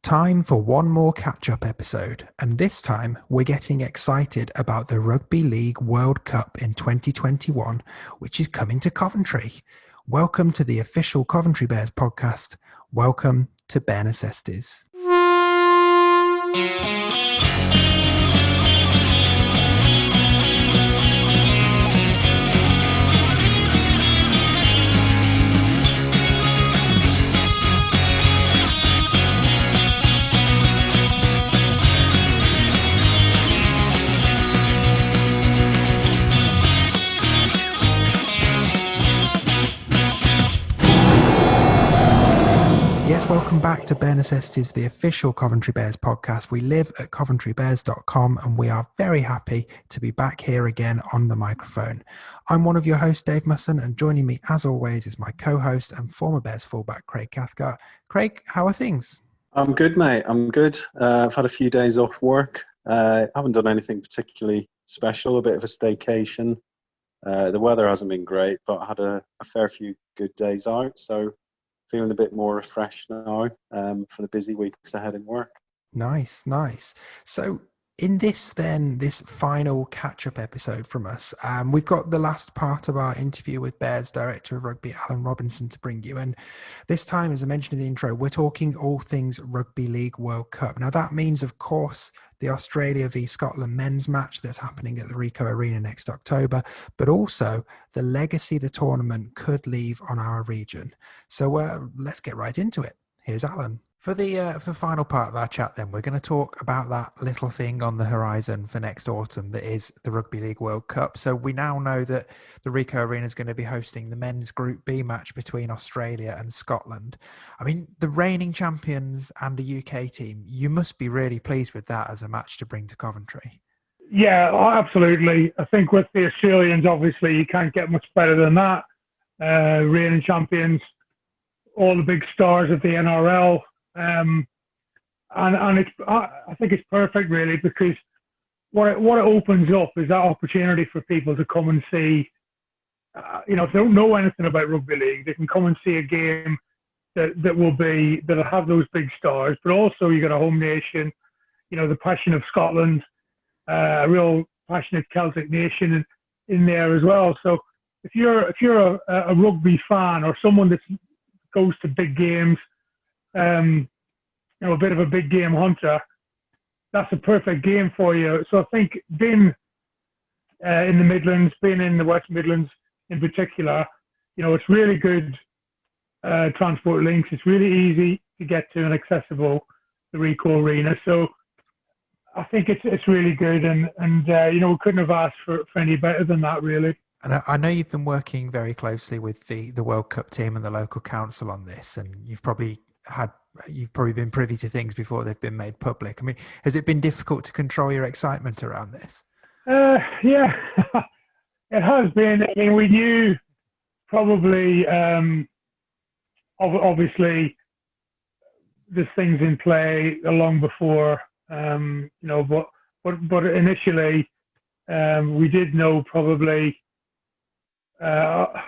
Time for one more catch-up episode, and this time we're getting excited about the Rugby League World Cup in 2021, which is coming to Coventry. Welcome to the official Coventry Bears podcast. Welcome to Bear Necessities. Yes, welcome back to Bear Necessities, the official Coventry Bears podcast. We live at coventrybears.com and we are very happy to be back here again on the microphone. I'm one of your hosts, Dave Musson, and joining me as always is my co-host and former Bears fullback, Craig Cathcart. Craig, how are things? I'm good, mate. I'm good. I've had a few days off work. I haven't done anything particularly special, a bit of a staycation. The weather hasn't been great, but I had a fair few good days out, so feeling a bit more refreshed now for the busy weeks ahead in work. Nice. So in this final catch-up episode from us, we've got the last part of our interview with Bears Director of Rugby, Alan Robinson, to bring you. And this time, as I mentioned in the intro, we're talking all things Rugby League World Cup. Now, that means, of course, the Australia v Scotland men's match that's happening at the Ricoh Arena next October, but also the legacy the tournament could leave on our region. So let's get right into it. Here's Alan. For the final part of our chat then, we're going to talk about that little thing on the horizon for next autumn that is the Rugby League World Cup. So we now know that the Ricoh Arena is going to be hosting the men's Group B match between Australia and Scotland. I mean, the reigning champions and a UK team, you must be really pleased with that as a match to bring to Coventry. Yeah, absolutely. I think with the Australians, obviously, you can't get much better than that. Reigning champions, all the big stars of the NRL. And it's, I think it's perfect really, because what it opens up is that opportunity for people to come and see, if they don't know anything about rugby league, they can come and see a game that'll have those big stars, but also you got a home nation, the passion of Scotland, a real passionate Celtic nation in there as well. So if you're a rugby fan or someone that goes to big games, a bit of a big game hunter, that's a perfect game for you. So I think being in the Midlands, being in the West Midlands in particular, it's really good transport links. It's really easy to get to and accessible, the Ricoh Arena. So I think it's really good, and we couldn't have asked for any better than that, really. And I know you've been working very closely with the World Cup team and the local council on this, and you've probably been privy to things before they've been made public. I mean, has it been difficult to control your excitement around this? Yeah, it has been. I mean, we knew probably, obviously, there's things in play long before, but initially, we did know probably. I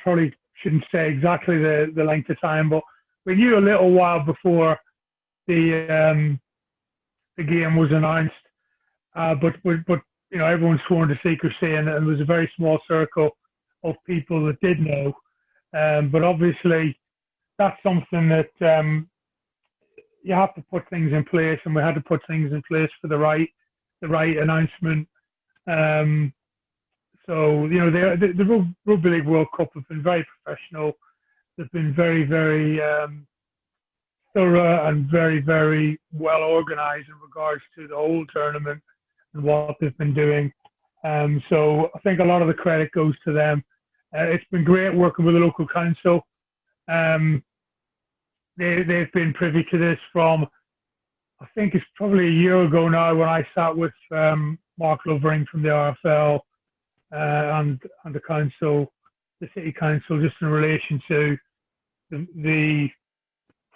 probably shouldn't say exactly the length of time, but we knew a little while before the game was announced. But everyone's sworn to secrecy, and it was a very small circle of people that did know. But obviously, that's something that you have to put things in place, and we had to put things in place for the right announcement. So the Rugby League World Cup have been very professional. They've been very, very thorough and very, very well organised in regards to the whole tournament and what they've been doing. So I think a lot of the credit goes to them. It's been great working with the local council. They've been privy to this from, I think it's probably a year ago now, when I sat with Mark Lovering from the RFL and the council, the city council, just in relation to the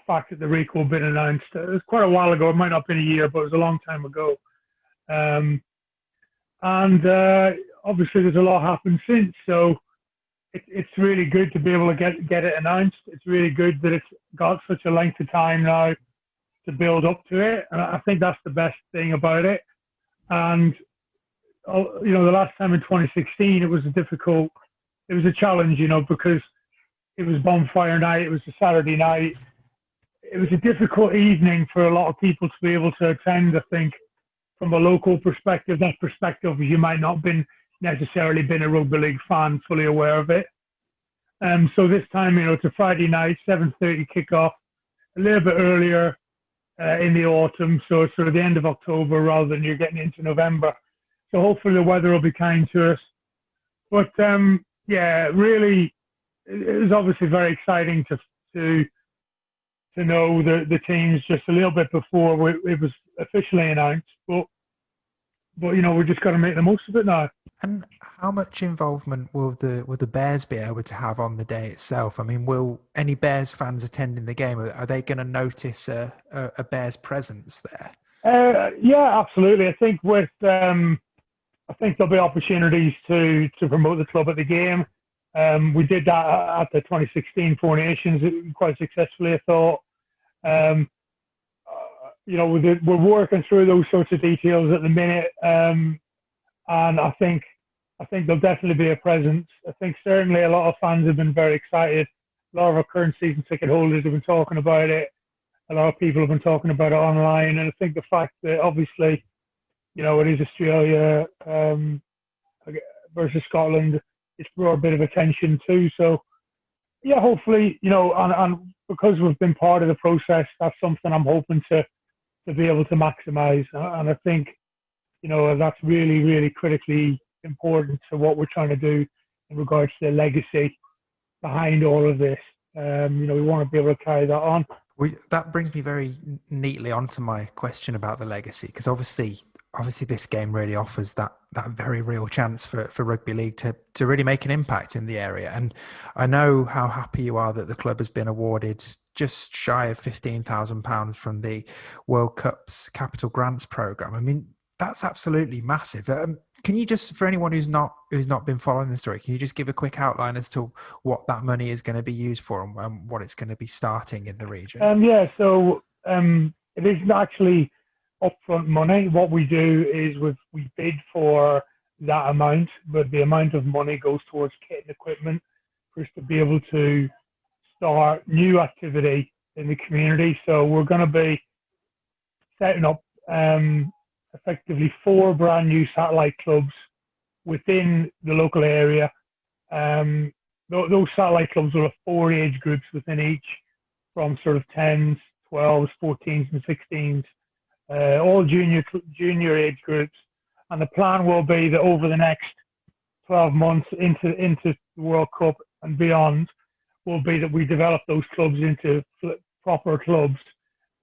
fact that the Ricoh had been announced. It was quite a while ago. It might not have been a year, but it was a long time ago. And obviously there's a lot happened since. So it's really good to be able to get it announced. It's really good that it's got such a length of time now to build up to it. And I think that's the best thing about it. And, you know, the last time in 2016, it was a challenge, you know, because it was bonfire night, it was a Saturday night. It was a difficult evening for a lot of people to be able to attend, I think, from a local perspective. That perspective, you might not been necessarily been a rugby league fan, fully aware of it. So this time, you know, it's a Friday night, 7:30 kickoff, a little bit earlier in the autumn, so it's sort of the end of October rather than you're getting into November. So hopefully the weather will be kind to us. But yeah, really, it was obviously very exciting to know the teams just a little bit before it was officially announced. But you know, we're just got to make the most of it now. And how much involvement will the Bears be able to have on the day itself? I mean, will any Bears fans attending the game, are they going to notice a Bears presence there? Yeah, absolutely. I think I think there'll be opportunities to promote the club at the game. We did that at the 2016 Four Nations quite successfully, I thought. You know, we're working through those sorts of details at the minute, and I think there'll definitely be a presence. I think certainly a lot of fans have been very excited. A lot of our current season ticket holders have been talking about it. A lot of people have been talking about it online, and I think the fact that obviously, you know, it is Australia versus Scotland, it's brought a bit of attention too. So yeah, hopefully, you know, and because we've been part of the process, that's something I'm hoping to be able to maximise. And I think, you know, that's really, really critically important to what we're trying to do in regards to the legacy behind all of this. You know, we want to be able to carry that on. That brings me very neatly onto my question about the legacy, because obviously this game really offers that very real chance for rugby league to really make an impact in the area. And I know how happy you are that the club has been awarded just shy of £15,000 from the World Cup's Capital Grants Programme. I mean, that's absolutely massive. Can you just, for anyone who's not been following the story, can you just give a quick outline as to what that money is going to be used for and what it's going to be starting in the region? Yeah, so it isn't actually upfront money. What we do is we bid for that amount, but the amount of money goes towards kit and equipment for us to be able to start new activity in the community. So we're going to be setting up effectively 4 brand new satellite clubs within the local area. Those satellite clubs will have 4 age groups within each, from sort of 10s, 12s, 14s and 16s, all junior age groups. And the plan will be that over the next 12 months into the World Cup and beyond, will be that we develop those clubs into proper clubs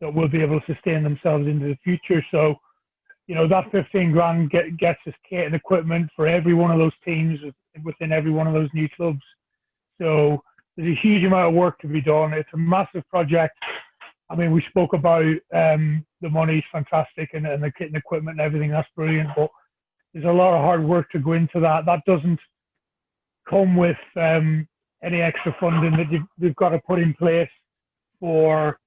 that will be able to sustain themselves into the future. So, you know, that 15 grand gets us kit and equipment for every one of those teams within every one of those new clubs. So there's a huge amount of work to be done. It's a massive project. I mean, we spoke about the money's fantastic and the kit and equipment and everything, that's brilliant, but there's a lot of hard work to go into that. That doesn't come with any extra funding that you've got to put in place for,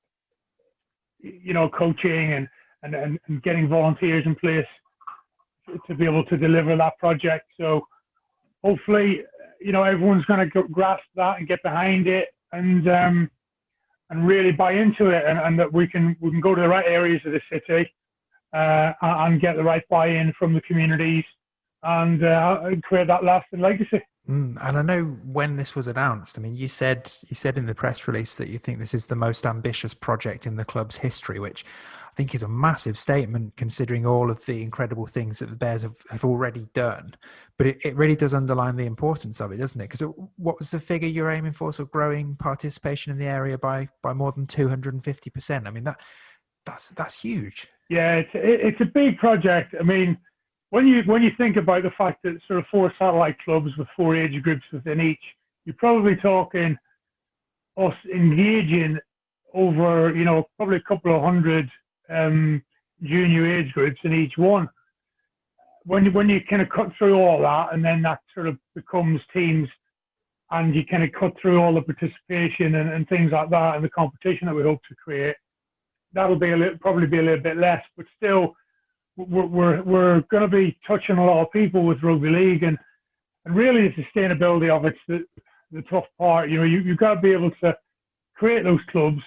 you know, coaching and getting volunteers in place to be able to deliver that project. So hopefully, you know, everyone's going to grasp that and get behind it and really buy into it, and that we can go to the right areas of the city and get the right buy-in from the communities and create that lasting legacy. And I know when this was announced, I mean, you said in the press release that you think this is the most ambitious project in the club's history, which I think is a massive statement considering all of the incredible things that the Bears have already done. But it really does underline the importance of it, doesn't it? Because what was the figure you're aiming for? So growing participation in the area by more than 250%. I mean, that's huge. Yeah, it's a big project. I mean, when you think about the fact that sort of 4 satellite clubs with 4 age groups within each, you're probably talking us engaging over, you know, probably a couple of hundred junior age groups in each one. When you kind of cut through all that, and then that sort of becomes teams, and you kind of cut through all the participation and things like that, and the competition that we hope to create, that'll be probably be a little bit less, but still, we're going to be touching a lot of people with rugby league, and really the sustainability of it's the tough part. You've got to be able to create those clubs,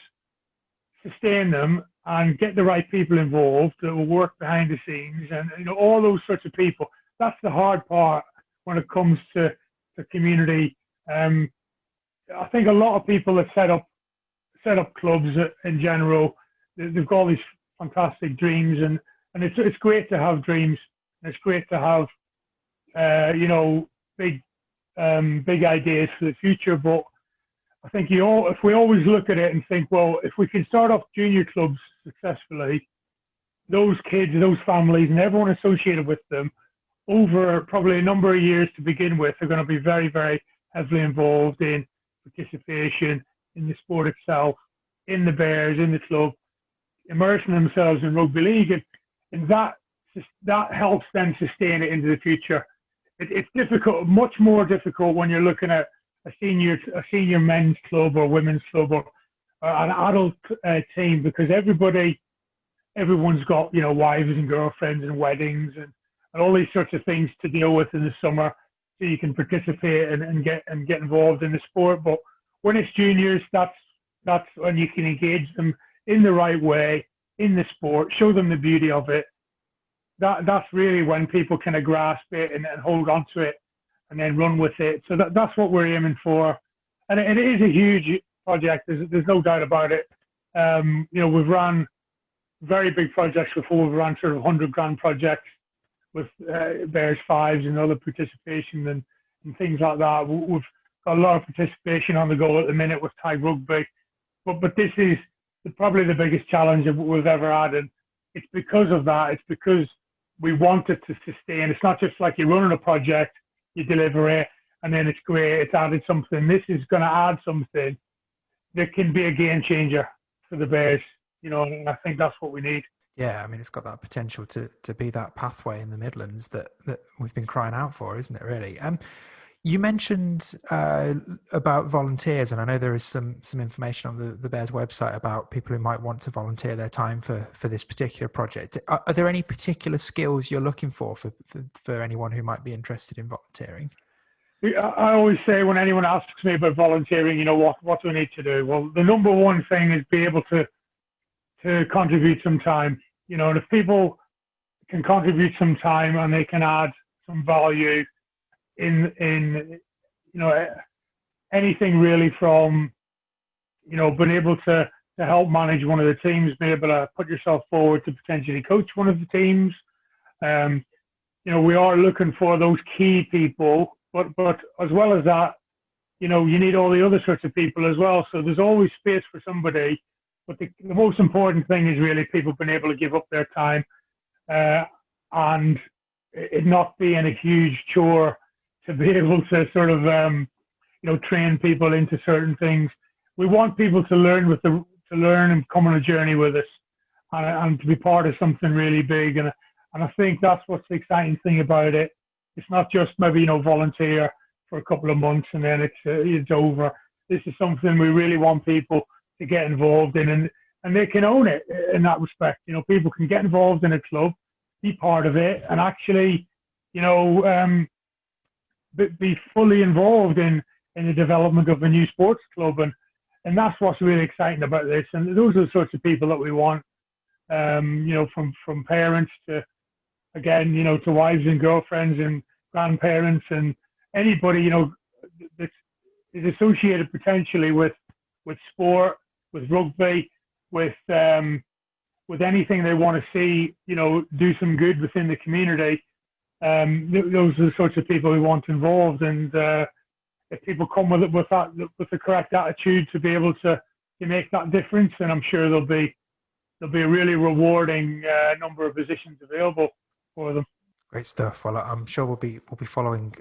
sustain them, and get the right people involved that will work behind the scenes, and all those sorts of people. That's the hard part when it comes to community. I think a lot of people that set up clubs in general, they've got all these fantastic dreams, and it's great to have dreams, and it's great to have big ideas for the future. But I think if we always look at it and think, well, if we can start off junior clubs successfully, those kids, those families, and everyone associated with them, over probably a number of years to begin with, are going to be very, very heavily involved in participation in the sport itself, in the Bears, in the club, immersing themselves in rugby league, and that helps them sustain it into the future. It's difficult, much more difficult when you're looking at a senior men's club or women's club or an adult team, because everyone's got wives and girlfriends and weddings and all these sorts of things to deal with in the summer, so you can participate and get involved in the sport. But when it's juniors, that's when you can engage them in the right way in the sport, show them the beauty of it. That's really when people kind of grasp it and hold on to it and then run with it. So that's what we're aiming for, and it is a huge project. There's no doubt about it. We've run very big projects before. We've run sort of 100 grand projects with Bears Fives and other participation and things like that. We've got a lot of participation on the go at the minute with tag rugby, but this is probably the biggest challenge that we've ever had, and it's because of that. It's because we want it to sustain. It's not just like you're running a project, you deliver it, and then it's great, it's added something. This is going to add something that can be a game changer for the Bears, and I think that's what we need. Yeah, I mean, it's got that potential to be that pathway in the Midlands that we've been crying out for, isn't it, really? You mentioned about volunteers, and I know there is some information on the Bears website about people who might want to volunteer their time for this particular project. Are there any particular skills you're looking for anyone who might be interested in volunteering? I always say when anyone asks me about volunteering, what do I need to do? Well, the number one thing is be able to contribute some time. And if people can contribute some time and they can add some value in anything really, from being able to help manage one of the teams, being able to put yourself forward to potentially coach one of the teams. We are looking for those key people, but as well as that, you need all the other sorts of people as well. So there's always space for somebody. But the most important thing is really people being able to give up their time and it not being a huge chore to be able to sort of, train people into certain things. We want people to learn and come on a journey with us and to be part of something really big. And I think that's what's the exciting thing about it. It's not just maybe, volunteer for a couple of months and then it's over. This is something we really want people to get involved in, and they can own it in that respect. People can get involved in a club, be part of it, and actually, be fully involved in the development of a new sports club, and that's what's really exciting about this. And those are the sorts of people that we want, from parents to, again, to wives and girlfriends and grandparents and anybody, that is associated potentially with sport, with rugby, with anything they want to see, do some good within the community. Those are the sorts of people we want involved, and if people come with the correct attitude to be able to make that difference, then I'm sure there'll be a really rewarding number of positions available for them. Great stuff. Well, I'm sure we'll be following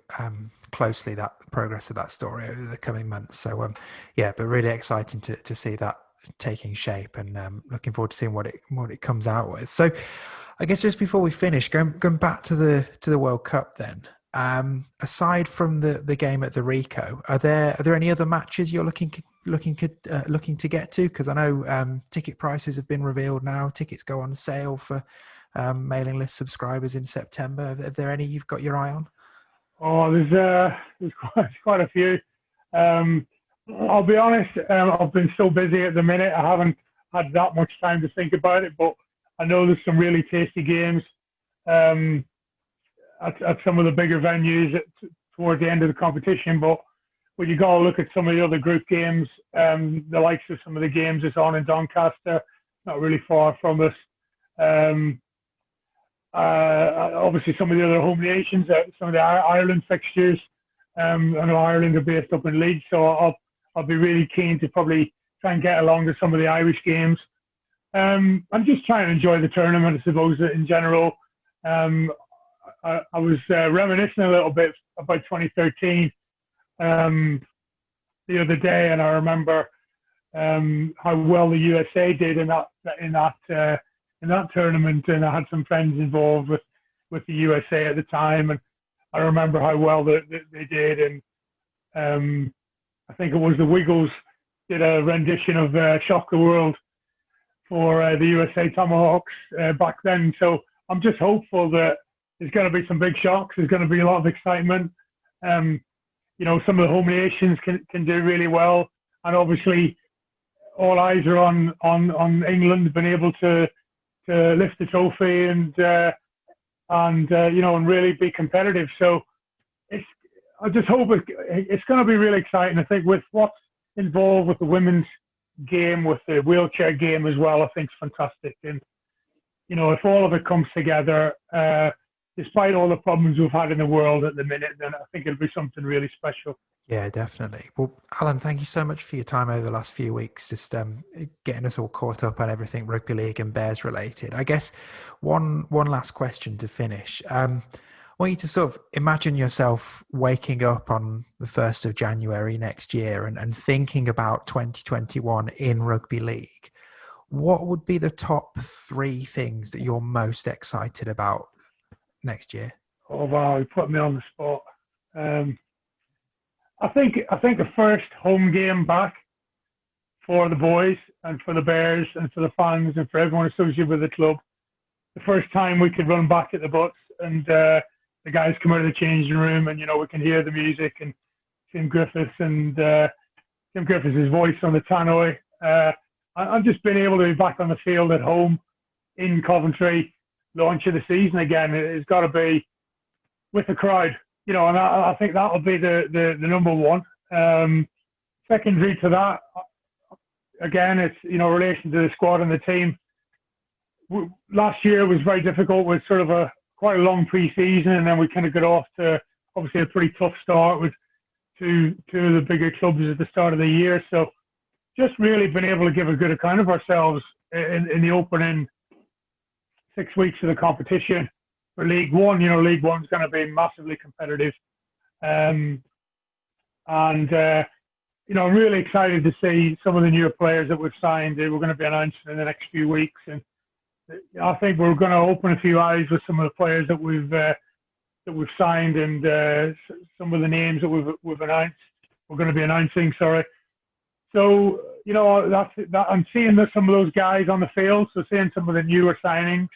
closely that progress of that story over the coming months. So, but really exciting to see that taking shape, and looking forward to seeing what it comes out with. So, I guess just before we finish, going back to the World Cup, then, aside from the game at the Ricoh, are there any other matches you're looking looking to get to? Because I know ticket prices have been revealed now. Tickets go on sale for mailing list subscribers in September. Are there any you've got your eye on? Oh, there's quite a few. I'll be honest, I've been so busy at the minute, I haven't had that much time to think about it, but I know there's some really tasty games at some of the bigger venues towards the end of the competition. But when you got to look at some of the other group games, the likes of some of the games that's on in Doncaster, not really far from us. Obviously, some of the other home nations, some of the Ireland fixtures. I know Ireland are based up in Leeds, so I'll be really keen to probably try and get along to some of the Irish games. I'm just trying to enjoy the tournament, I suppose, in general. I was reminiscing a little bit about 2013 the other day, and I remember how well the USA did in that tournament, and I had some friends involved with the USA at the time, and I remember how well they did, and I think it was the Wiggles did a rendition of "Shock the World" for the USA Tomahawks back then. So I'm just hopeful that there's going to be some big shocks. There's going to be a lot of excitement. Some of the home nations can do really well, and obviously all eyes are on England being able to lift the trophy and really be competitive. So I just hope it's going to be really exciting. I think with what's involved with the women's game, with the wheelchair game as well, I think it's fantastic. And if all of it comes together, despite all the problems we've had in the world at the minute, then I think it'll be something really special. Yeah, definitely. Well, Alan, thank you so much for your time over the last few weeks, just getting us all caught up on everything rugby league and Bears related. I guess one last question to finish. I want you to sort of imagine yourself waking up on the 1st of January next year and thinking about 2021 in rugby league. What would be the top 3 things that you're most excited about next year? Oh wow, you put me on the spot. I think the first home game back for the boys and for the Bears and for the fans and for everyone associated with the club. The first time we could run back at the butts and the guys come out of the changing room and we can hear the music and Tim Griffiths' voice on the tannoy. I've just been able to be back on the field at home in Coventry, launch of the season again. It's got to be with the crowd, and I think that'll be the number one. Secondary to that, again, it's relation to the squad and the team. Last year was very difficult with sort of quite a long pre-season, and then we kind of got off to obviously a pretty tough start with two of the bigger clubs at the start of the year. So just really been able to give a good account of ourselves in the opening 6 weeks of the competition for League One. League One's going to be massively competitive. I'm really excited to see some of the newer players that we've signed. We're going to be announcing in the next few weeks. And I think we're going to open a few eyes with some of the players that we've signed and some of the names that we've announced. We're going to be announcing, sorry. So, I'm seeing some of those guys on the field, so seeing some of the newer signings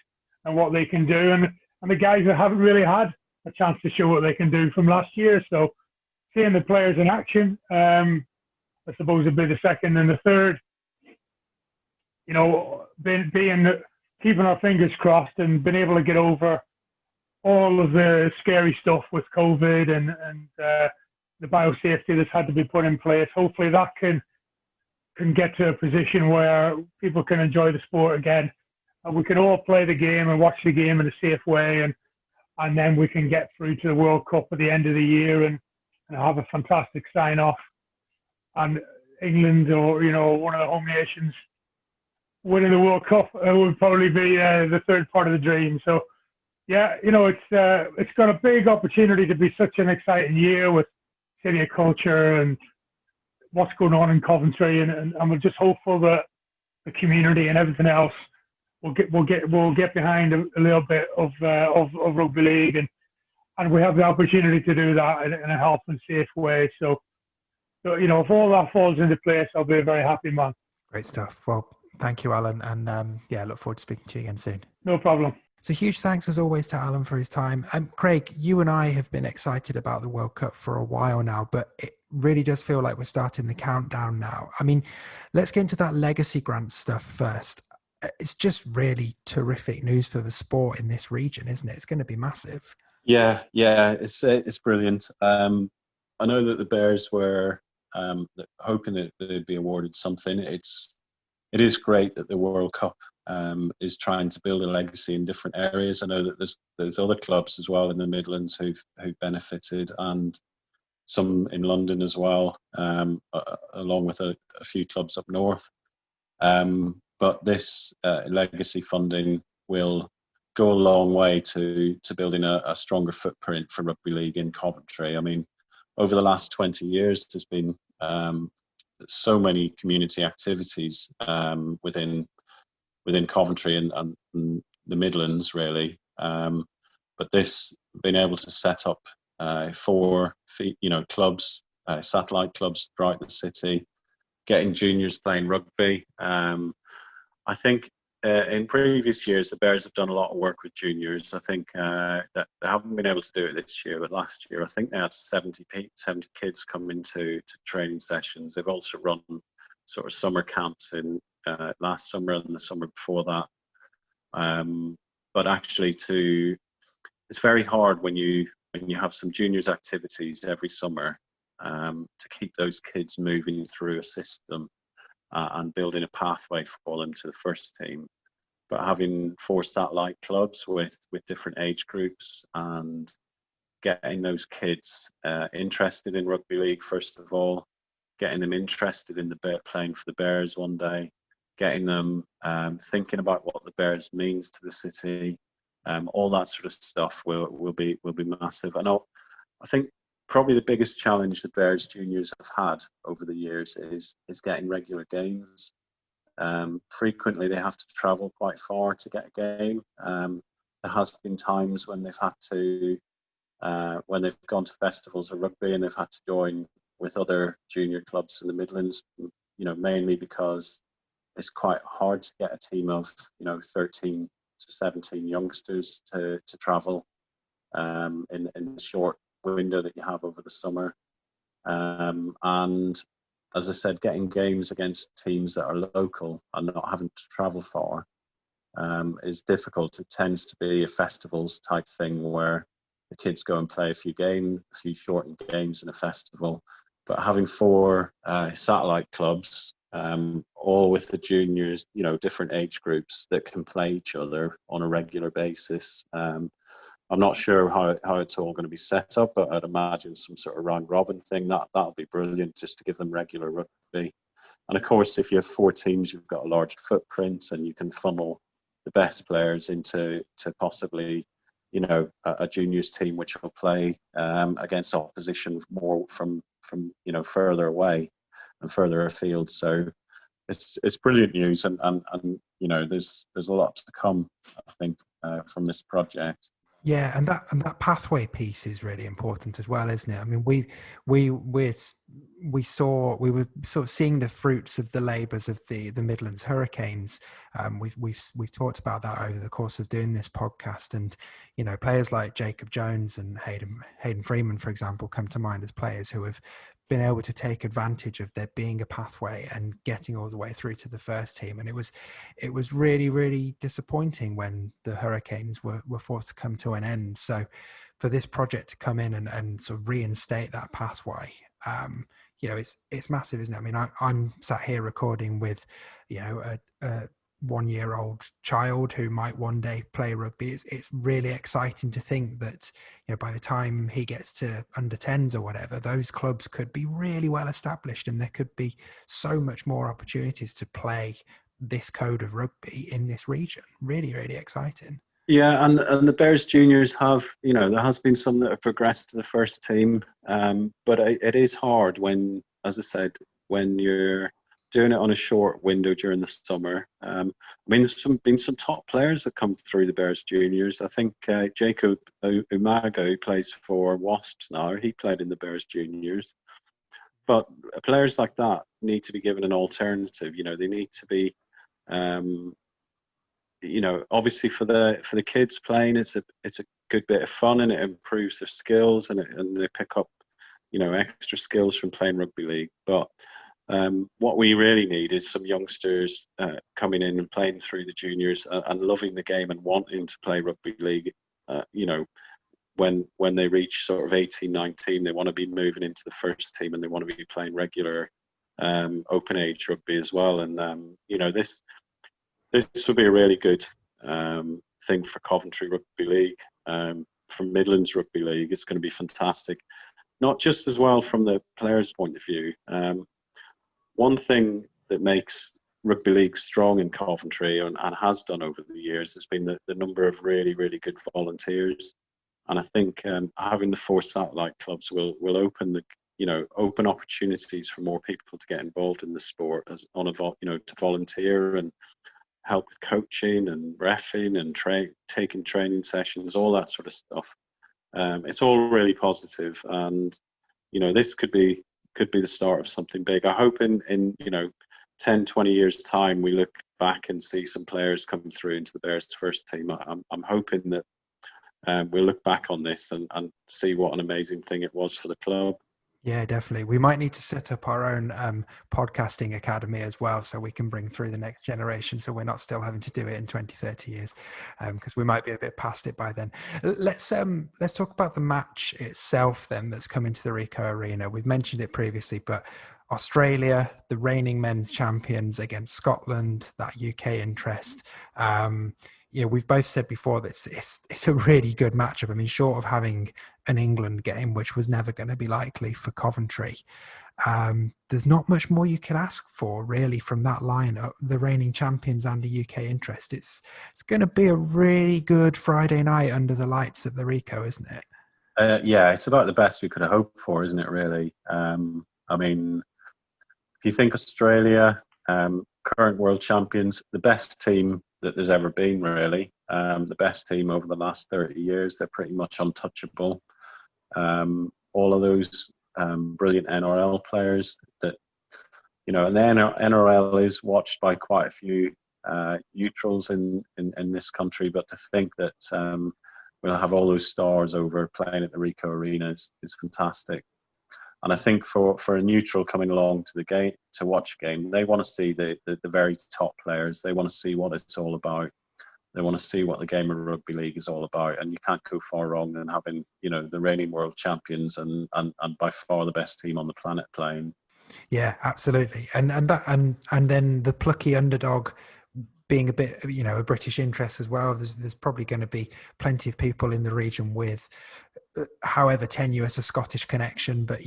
and what they can do, and the guys that haven't really had a chance to show what they can do from last year. So seeing the players in action, I suppose would be the second, and the third, keeping our fingers crossed and being able to get over all of the scary stuff with COVID and the biosafety that's had to be put in place. Hopefully that can get to a position where people can enjoy the sport again, and we can all play the game and watch the game in a safe way, and then we can get through to the World Cup at the end of the year and have a fantastic sign off. And England or one of the home nations winning the World Cup would probably be the third part of the dream. So yeah, it's got a big opportunity to be such an exciting year with City of Culture and what's going on in Coventry, and we're just hopeful that the community and everything else will get behind a little bit of rugby league, and we have the opportunity to do that in a health and safe way. So So, if all that falls into place, I'll be a very happy man. Great stuff. Well, thank you, Alan. And look forward to speaking to you again soon. No problem. So huge thanks as always to Alan for his time. Craig, you and I have been excited about the World Cup for a while now, but it really does feel like we're starting the countdown now. I mean, let's get into that legacy grant stuff first. It's just really terrific news for the sport in this region, isn't it? It's going to be massive. Yeah, it's brilliant. I know that the Bears were hoping that they'd be awarded something. It is great that the World Cup is trying to build a legacy in different areas. I know that there's other clubs as well in the Midlands who've benefited, and some in London as well, along with a few clubs up north. But this legacy funding will go a long way to building a stronger footprint for rugby league in Coventry. I mean, over the last 20 years, there's been so many community activities within Coventry and the Midlands, really. But this, being able to set up 4 clubs, satellite clubs throughout the city, getting juniors playing rugby. I think in previous years, the Bears have done a lot of work with juniors. I think that they haven't been able to do it this year, but last year I think they had 70 kids come into training sessions. They've also run sort of summer camps in last summer and the summer before that. But actually, it's very hard when you have some juniors activities every summer to keep those kids moving through a system and building a pathway for them to the first team. But having 4 satellite clubs with different age groups and getting those kids interested in rugby league, first of all, getting them interested in playing for the Bears one day, getting them thinking about what the Bears means to the city, all that sort of stuff will be massive. And I think probably the biggest challenge the Bears juniors have had over the years is getting regular games. Frequently they have to travel quite far to get a game. There has been times when they've had to when they've gone to festivals of rugby and they've had to join with other junior clubs in the Midlands, mainly because it's quite hard to get a team of 13 to 17 youngsters to travel in the short window that you have over the summer. And as I said, getting games against teams that are local and not having to travel far is difficult. It tends to be a festivals type thing where the kids go and play a few shortened games in a festival. But having 4 satellite clubs, all with the juniors, different age groups that can play each other on a regular basis. I'm not sure how it's all going to be set up, but I'd imagine some sort of round robin thing. That'll be brilliant, just to give them regular rugby. And of course, if you have 4 teams, you've got a large footprint, and you can funnel the best players into possibly, a juniors team which will play against opposition more from further away and further afield. So it's brilliant news, and there's a lot to come, I think, from this project. Yeah, and that pathway piece is really important as well, isn't it? I mean, we were sort of seeing the fruits of the labours of the Midlands Hurricanes. We've talked about that over the course of doing this podcast, and players like Jacob Jones and Hayden Freeman, for example, come to mind as players who have been able to take advantage of there being a pathway and getting all the way through to the first team. And it was really, really disappointing when the Hurricanes were forced to come to an end. So for this project to come in and sort of reinstate that pathway, it's massive, isn't it? I mean, I'm sat here recording with, a 1-year-old child who might one day play rugby. It's really exciting to think that by the time he gets to under 10s or whatever, those clubs could be really well established, and there could be so much more opportunities to play this code of rugby in this region. Really, really exciting. Yeah, and the Bears juniors have, there has been some that have progressed to the first team, but it is hard when, as I said, when you're doing it on a short window during the summer. I mean, there's been some top players that come through the Bears juniors. I think Jacob Umaga, who plays for Wasps now, he played in the Bears juniors. but players like that need to be given an alternative. They need to be, obviously for the kids playing, it's a good bit of fun, and it improves their skills, and they pick up, extra skills from playing rugby league. But what we really need is some youngsters coming in and playing through the juniors and loving the game and wanting to play rugby league. When they reach sort of 18, 19, they want to be moving into the first team, and they want to be playing regular open age rugby as well. And this would be a really good thing for Coventry Rugby League. From Midlands Rugby League, it's going to be fantastic. Not just as well from the players' point of view. One thing that makes rugby league strong in Coventry and has done over the years has been the number of really, really good volunteers. And I think having the 4 satellite clubs will open open opportunities for more people to get involved in the sport to volunteer and help with coaching and reffing and taking training sessions, all that sort of stuff. It's all really positive, and this could be the start of something big. I hope in 10, 20 years time we look back and see some players come through into the Bears first team. I'm hoping that we'll look back on this and see what an amazing thing it was for the club. Yeah, definitely. We might need to set up our own podcasting academy as well, so we can bring through the next generation, so we're not still having to do it in 20, 30 years, because we might be a bit past it by then. Let's talk about the match itself then that's coming to the Ricoh Arena. We've mentioned it previously, but Australia, the reigning men's champions, against Scotland, that UK interest. We've both said before that it's a really good matchup. I mean, short of having an England game, which was never going to be likely for Coventry, there's not much more you could ask for really from that lineup. The reigning champions and a UK interest. It's going to be a really good Friday night under the lights at the Ricoh, isn't it? Yeah, it's about the best we could have hoped for, isn't it? Really. I mean, if you think Australia, current world champions, the best team that there's ever been, really. The best team over the last 30 years. They're pretty much untouchable. All of those brilliant NRL players that, and the NRL is watched by quite a few neutrals in this country, but to think that we'll have all those stars over playing at the Ricoh Arena is fantastic. And I think for a neutral coming along to the game to watch a game, they want to see the very top players. They want to see what it's all about. They want to see what the game of rugby league is all about. And you can't go far wrong than having the reigning world champions and by far the best team on the planet playing. Yeah, absolutely. And then the plucky underdog being a bit, a British interest as well. There's probably going to be plenty of people in the region with, however tenuous, a Scottish connection, but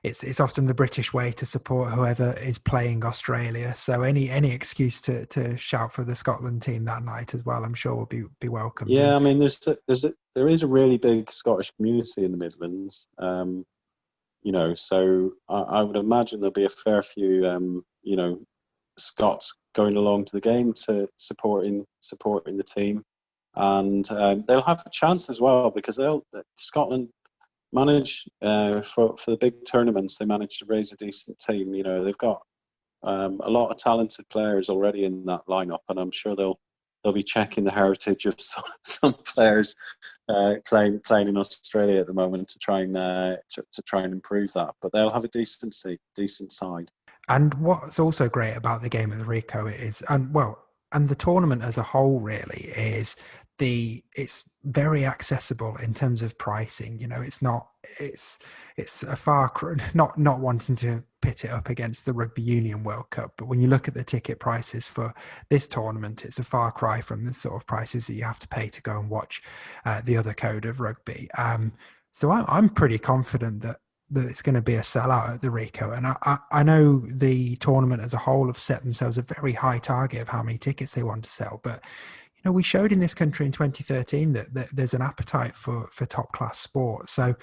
it's often the British way to support whoever is playing Australia. So any excuse to shout for the Scotland team that night as well, I'm sure will be welcome. Yeah, I mean, there is a really big Scottish community in the Midlands. So I would imagine there'll be a fair few, Scots going along to the game to supporting the team, and they'll have a chance as well because Scotland manage for the big tournaments. They manage to raise a decent team. They've got a lot of talented players already in that lineup, and I'm sure they'll be checking the heritage of some players playing in Australia at the moment to try and improve that. But they'll have a decent side. And what's also great about the game at the Ricoh is, and the tournament as a whole really is it's very accessible in terms of pricing. It's a far not wanting to pit it up against the Rugby Union World Cup, but when you look at the ticket prices for this tournament, it's a far cry from the sort of prices that you have to pay to go and watch the other code of rugby. So I'm pretty confident that it's going to be a sellout at the Ricoh. And I know the tournament as a whole have set themselves a very high target of how many tickets they want to sell. But, we showed in this country in 2013 that there's an appetite for top class sport. So,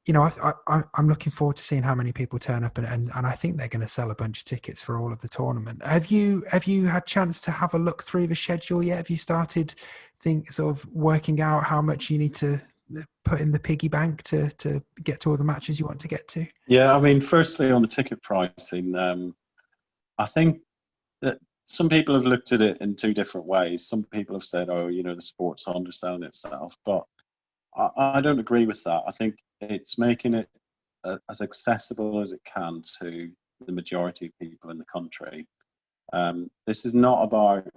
I'm looking forward to seeing how many people turn up, and I think they're going to sell a bunch of tickets for all of the tournament. Have you had chance to have a look through the schedule yet? Have you started sort of working out how much you need to put in the piggy bank to get to all the matches you want to get to? Yeah, I mean, firstly on the ticket pricing, I think that some people have looked at it in two different ways. Some people have said, "Oh, the sport's underselling itself," but I don't agree with that. I think it's making it as accessible as it can to the majority of people in the country. This is not about.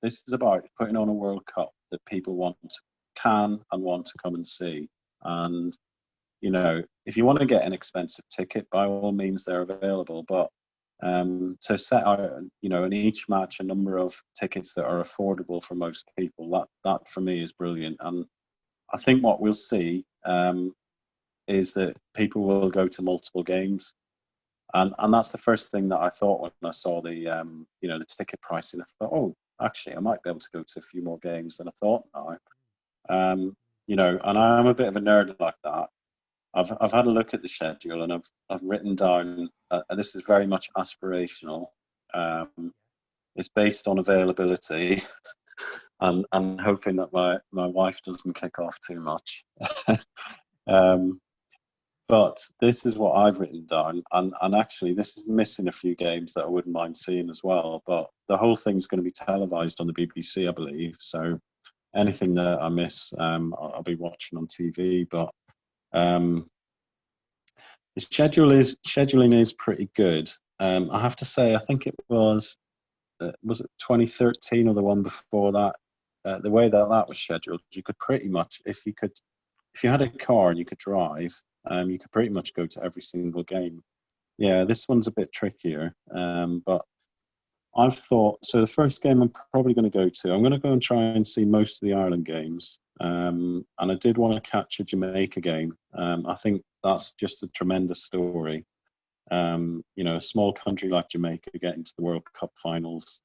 This is about putting on a World Cup that people can and want to come and see. And if you want to get an expensive ticket, by all means, they're available. But to set out, in each match, a number of tickets that are affordable for most people, that for me is brilliant. And I think what we'll see is that people will go to multiple games. And that's the first thing that I thought when I saw the the ticket pricing. I thought, oh, actually, I might be able to go to a few more games than I thought now. And I'm a bit of a nerd like that. I've had a look at the schedule, and I've written down. This is very much aspirational. It's based on availability, and hoping that my wife doesn't kick off too much. But this is what I've written down, and actually this is missing a few games that I wouldn't mind seeing as well. But the whole thing's going to be televised on the BBC, I believe. So anything that I miss, I'll be watching on TV. But the scheduling is pretty good. I have to say, I think it was it 2013 or the one before that. The way that was scheduled, you could pretty much, if you had a car and you could drive, you could pretty much go to every single game. Yeah, this one's a bit trickier, but I've thought, so the first game I'm probably going to go to, I'm going to go and try and see most of the Ireland games. And I did want to catch a Jamaica game. I think that's just a tremendous story. A small country like Jamaica getting to the World Cup finals.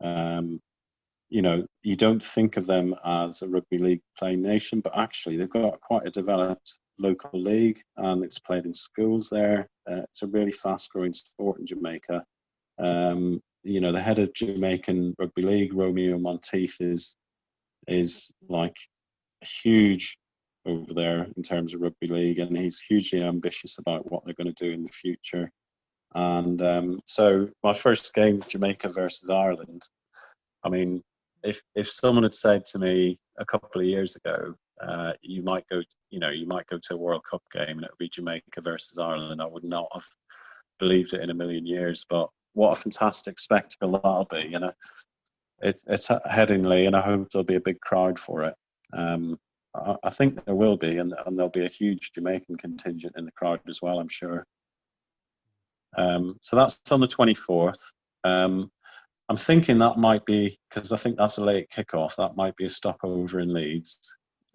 You don't think of them as a rugby league playing nation, but actually they've got quite a developed local league, and it's played in schools there. It's a really fast-growing sport in Jamaica. The head of Jamaican Rugby League, Romeo Monteith, is like huge over there in terms of rugby league, and he's hugely ambitious about what they're going to do in the future. And so my first game, Jamaica versus Ireland. I mean, if someone had said to me a couple of years ago, you might go to a World Cup game and it would be Jamaica versus Ireland, I would not have believed it in a million years. But what a fantastic spectacle that'll be! It's at Headingley, and I hope there'll be a big crowd for it. I think there will be, and there'll be a huge Jamaican contingent in the crowd as well, I'm sure. So that's on the 24th. I'm thinking that might be, because I think that's a late kickoff, that might be a stopover in Leeds.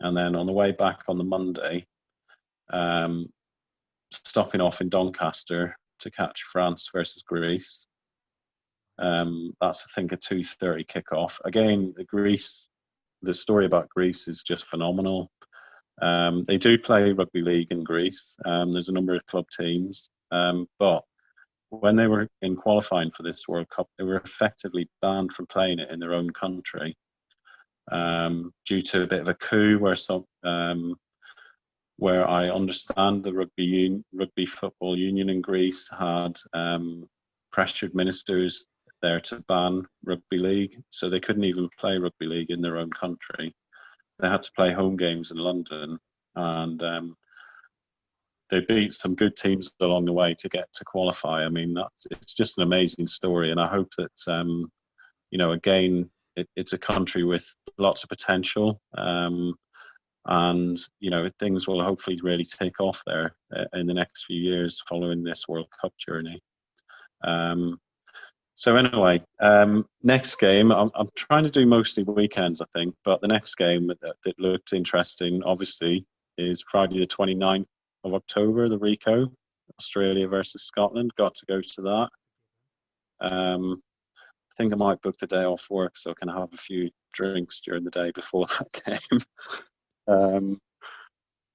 And then on the way back on the Monday, stopping off in Doncaster to catch France versus Greece. That's, I think, a 2:30 kickoff. Again, the story about Greece is just phenomenal. They do play rugby league in Greece. There's a number of club teams, but when they were in qualifying for this World Cup, they were effectively banned from playing it in their own country due to a bit of a coup where I understand the Rugby Football Union in Greece had pressured ministers there to ban rugby league, so they couldn't even play rugby league in their own country. They had to play home games in London, and they beat some good teams along the way to get to qualify. I mean, it's just an amazing story, and I hope that again, it's a country with lots of potential, and things will hopefully really take off there in the next few years following this World Cup journey. So anyway, next game, I'm trying to do mostly weekends, I think, but the next game that looked interesting, obviously, is Friday the 29th of October, the Ricoh, Australia versus Scotland. Got to go to that. I think I might book the day off work so I can have a few drinks during the day before that game.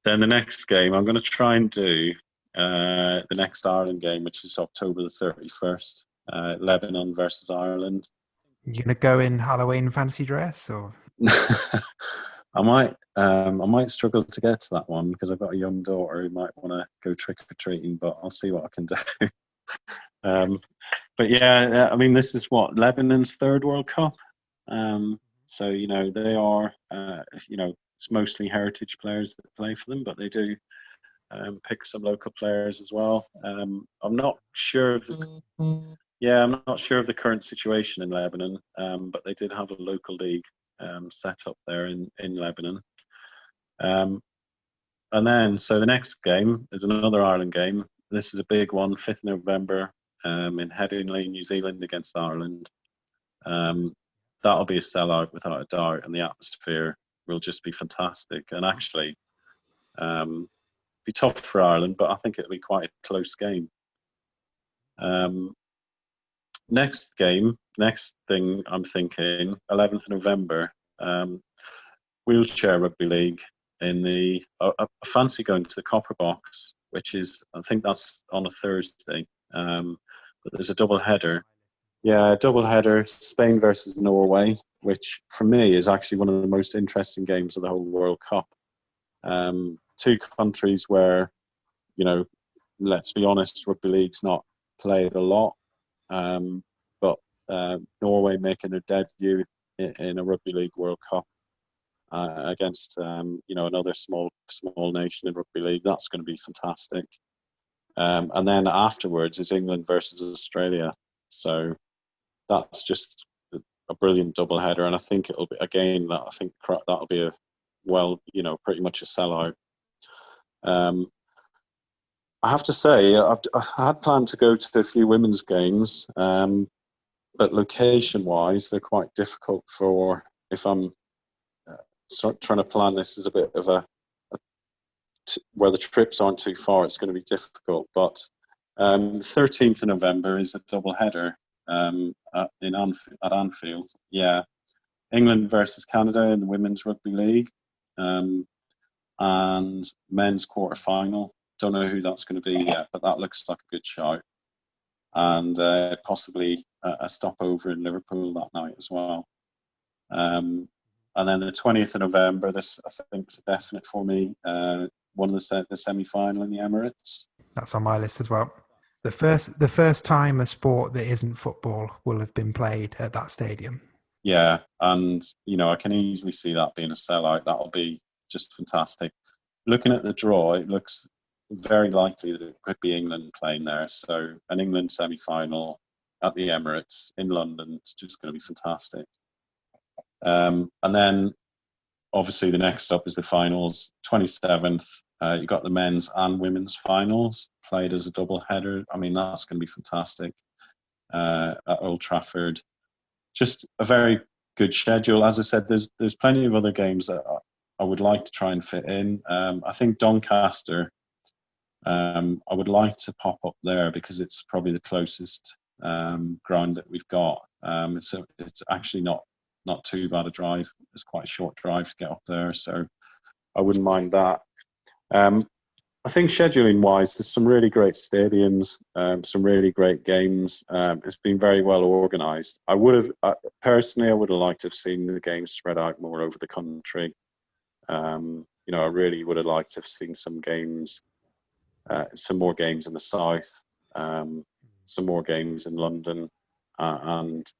Then the next game, I'm going to try and do the next Ireland game, which is October the 31st. Lebanon versus Ireland. You gonna go in Halloween fancy dress, or? I might. I might struggle to get to that one because I've got a young daughter who might want to go trick or treating, but I'll see what I can do. But yeah, I mean, this is what Lebanon's third World Cup. So they are, it's mostly heritage players that play for them, but they do pick some local players as well. I'm not sure of I'm not sure of the current situation in Lebanon, but they did have a local league set up there in Lebanon. And then, so the next game is another Ireland game. This is a big one, 5th November in Headingley, New Zealand against Ireland. That'll be a sellout without a doubt, and the atmosphere will just be fantastic. And actually, be tough for Ireland, but I think it'll be quite a close game. Next thing I'm thinking, 11th November, wheelchair rugby league in the. I fancy going to the Copper Box, which is, I think that's on a Thursday. But there's a double header. Yeah, double header, Spain versus Norway, which for me is actually one of the most interesting games of the whole World Cup. Two countries where, let's be honest, rugby league's not played a lot. But Norway making their debut in a Rugby League World Cup against another small nation in rugby league. That's going to be fantastic. And then afterwards is England versus Australia. So that's just a brilliant double header, and I think it'll be again that I think that'll be pretty much a sellout. I have to say, I had planned to go to a few women's games, but location-wise, they're quite difficult for if I'm trying to plan this as a bit of where the trips aren't too far, it's going to be difficult. But 13th of November is a double header at Anfield. Yeah, England versus Canada in the Women's Rugby League, and men's quarter-final. Don't know who that's going to be yet, but that looks like a good shout. And possibly a stopover in Liverpool that night as well. And then the 20th of November, this I think is a definite for me. One of the semi-final in the Emirates. That's on my list as well. The first time a sport that isn't football will have been played at that stadium. Yeah, and I can easily see that being a sellout. That'll be just fantastic. Looking at the draw, it looks very likely that it could be England playing there. So an England semi-final at the Emirates in London, it's just going to be fantastic. And then obviously the next up is the finals, 27th. You've got the men's and women's finals played as a double header. I mean, that's going to be fantastic at Old Trafford. Just a very good schedule. As I said, there's plenty of other games that I would like to try and fit in. I think Doncaster, I would like to pop up there because it's probably the closest ground that we've got. So it's actually not too bad a drive. It's quite a short drive to get up there, so I wouldn't mind that. I think scheduling wise, there's some really great stadiums, some really great games. It's been very well organised. I would have liked to have seen the games spread out more over the country. I really would have liked to have seen some more games in the south, some more games in London, and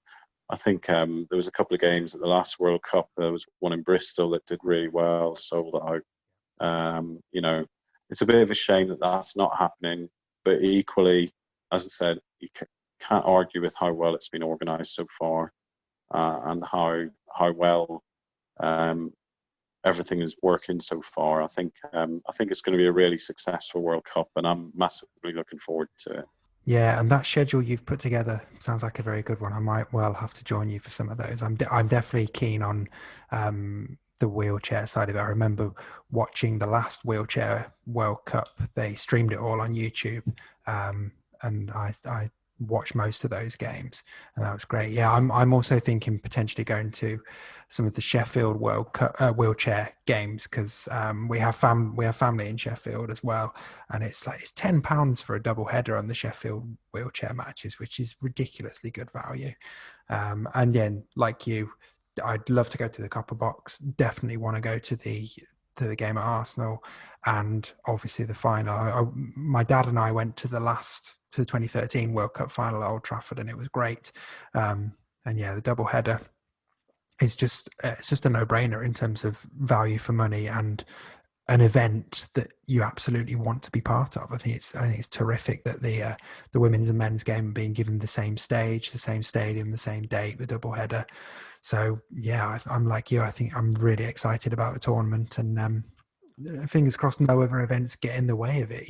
I think there was a couple of games at the last World Cup. There was one in Bristol that did really well, sold out. It's a bit of a shame that that's not happening, but equally, as I said, you can't argue with how well it's been organised so far, and how well everything is working so far. I think it's going to be a really successful World Cup, and I'm massively looking forward to it. Yeah, and that schedule you've put together sounds like a very good one. I might well have to join you for some of those. I'm definitely keen on the wheelchair side of it. I remember watching the last wheelchair World Cup. They streamed it all on YouTube, and I watched most of those games, and that was great. Yeah, I'm also thinking potentially going to some of the Sheffield World Cup wheelchair games because we have family in Sheffield as well, and it's £10 for a double header on the Sheffield wheelchair matches, which is ridiculously good value. And then, like you, I'd love to go to the Copper Box. Definitely want to go to the game at Arsenal, and obviously the final. My dad and I went to the 2013 World Cup final at Old Trafford, and it was great. And yeah, the double header is it's just a no-brainer in terms of value for money and an event that you absolutely want to be part of. I think it's terrific that the women's and men's game are being given the same stage, the same stadium, the same date, the double header. So yeah, I'm like you. I think I'm really excited about the tournament, and fingers crossed no other events get in the way of it.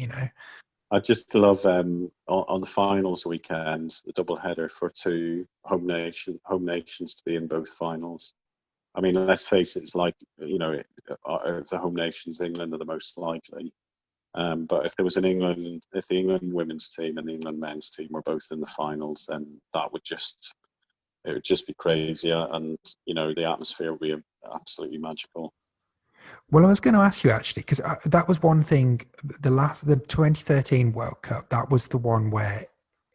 I just love on the finals weekend, the double header for two home nations to be in both finals. I mean, let's face it, it's like, if the home nations, England are the most likely. But if there was if the England women's team and the England men's team were both in the finals, then it would just be crazy, and the atmosphere would be absolutely magical. Well, I was going to ask you actually, because that was one thing. The 2013 World Cup, that was the one where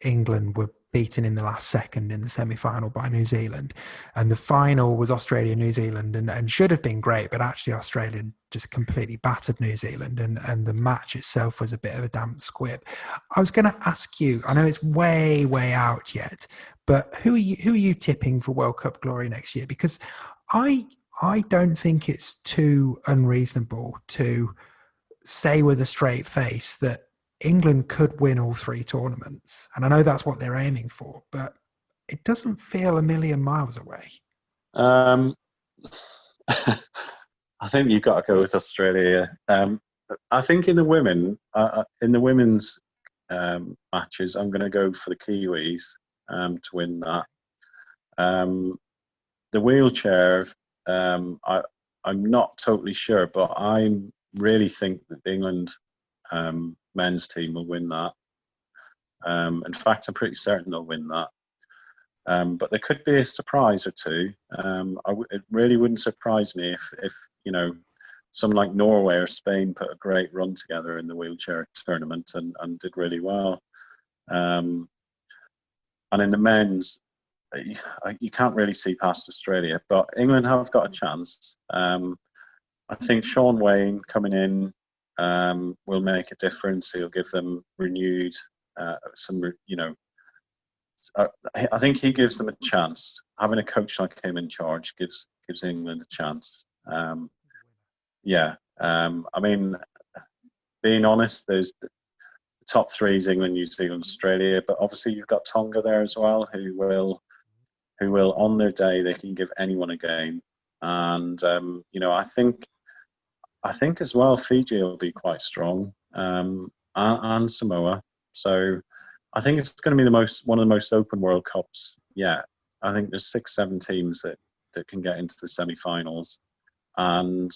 England were beaten in the last second in the semi-final by New Zealand, and the final was Australia-New Zealand, and should have been great, but actually Australia just completely battered New Zealand, and the match itself was a bit of a damp squib. I was going to ask you, I know it's way out yet, but who are you tipping for World Cup glory next year? Because I don't think it's too unreasonable to say with a straight face that England could win all three tournaments. And I know that's what they're aiming for, but it doesn't feel a million miles away. I think you've got to go with Australia. I think in the women's matches, I'm going to go for the Kiwis to win that. The wheelchair, I'm not totally sure, but I really think that the England men's team will win that. In fact, I'm pretty certain they'll win that. But there could be a surprise or two. It really wouldn't surprise me if someone like Norway or Spain put a great run together in the wheelchair tournament and did really well. And in the men's, you can't really see past Australia, but England have got a chance. I think Sean Wayne coming in will make a difference. He'll give them renewed I think he gives them a chance. Having a coach like him in charge gives England a chance. I mean, being honest, there's the top three is England, New Zealand, Australia, but obviously you've got Tonga there as well, who will on their day they can give anyone a game. And I think as well Fiji will be quite strong, and Samoa. So I think it's going to be one of the most open World Cups yet. I think there's 6-7 teams that can get into the semi-finals, and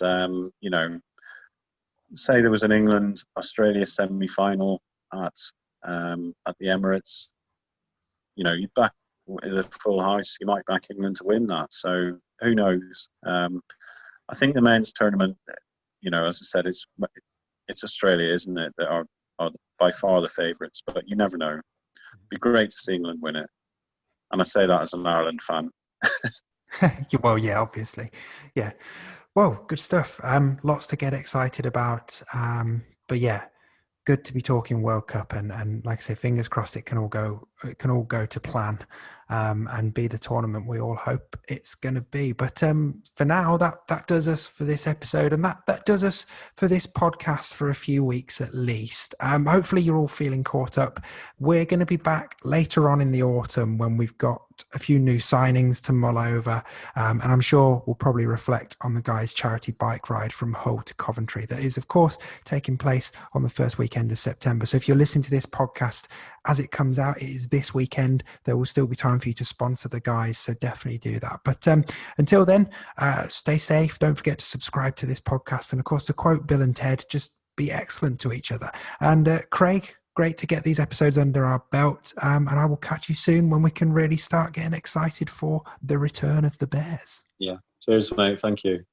say there was an England-Australia semi-final at the Emirates. You'd back with a full house. You might back England to win that. So who knows? I think the men's tournament, as I said, it's Australia, isn't it? That are by far the favourites, but you never know. It'd be great to see England win it, and I say that as an Ireland fan. Well, yeah, obviously, yeah. Well, good stuff. Lots to get excited about. But yeah, good to be talking World Cup, and like I say, fingers crossed it can all go to plan, and be the tournament we all hope it's going to be. But for now, that does us for this episode, and that does us for this podcast for a few weeks at least. Hopefully you're all feeling caught up. We're going to be back later on in the autumn when we've got a few new signings to mull over, and I'm sure we'll probably reflect on the guys' charity bike ride from Hull to Coventry that is, of course, taking place on the first weekend of September. So if you're listening to this podcast as it comes out, it is this weekend. There will still be time for you to sponsor the guys, so definitely do that. But until then, stay safe. Don't forget to subscribe to this podcast, and of course, to quote Bill and Ted, just be excellent to each other. And Craig, great to get these episodes under our belt, and I will catch you soon when we can really start getting excited for the return of the Bears. Yeah, cheers, mate. Thank you.